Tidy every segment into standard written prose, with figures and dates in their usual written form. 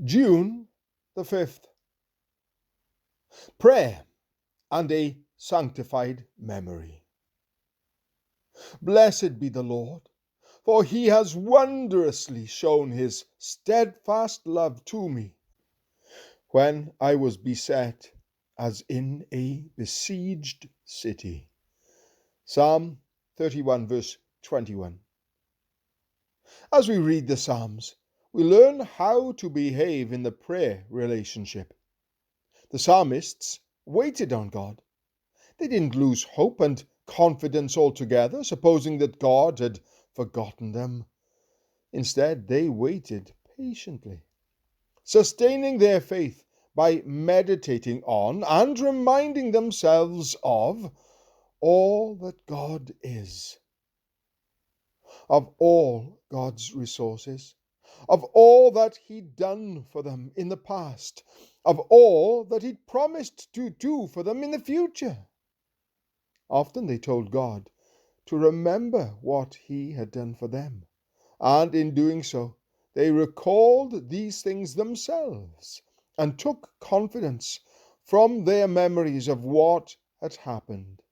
June the 5th. Prayer and a sanctified memory. Blessed be the Lord, for he has wondrously shown his steadfast love to me, when I was beset as in a besieged city. Psalm 31 verse 21. As we read the Psalms, we learn how to behave in the prayer relationship. The psalmists waited on God. They didn't lose hope and confidence altogether, supposing that God had forgotten them. Instead, they waited patiently, sustaining their faith by meditating on and reminding themselves of all that God is, of all God's resources, of all that He'd done for them in the past, of all that He'd promised to do for them in the future. Often they told God to remember what He had done for them, and in doing so, they recalled these things themselves and took confidence from their memories of what had happened.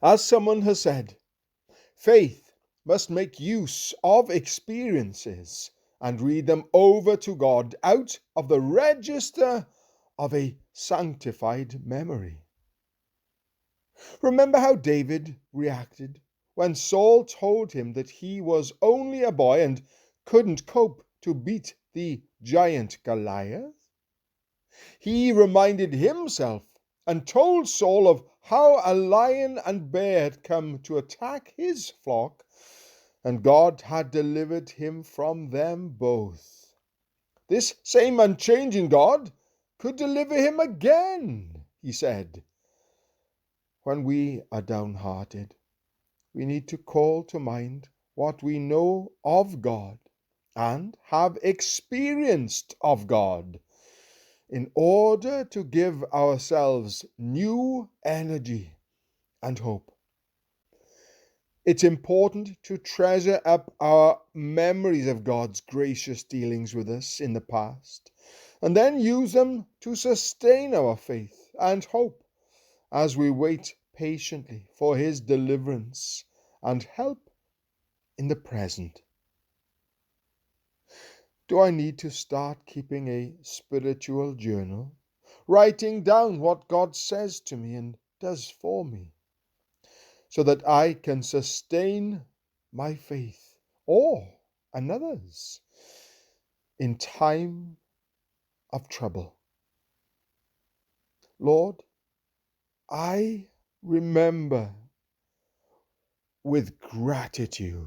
As someone has said, faith must make use of experiences and read them over to God out of the register of a sanctified memory. Remember how David reacted when Saul told him that he was only a boy and couldn't cope to beat the giant Goliath? He reminded himself and told Saul of how a lion and bear had come to attack his flock, and God had delivered him from them both. This same unchanging God could deliver him again, he said. When we are downhearted, we need to call to mind what we know of God and have experienced of God in order to give ourselves new energy and hope. It's important to treasure up our memories of God's gracious dealings with us in the past, and then use them to sustain our faith and hope as we wait patiently for His deliverance and help in the present. Do I need to start keeping a spiritual journal, writing down what God says to me and does for me, so that I can sustain my faith or another's in time of trouble? Lord, I remember with gratitude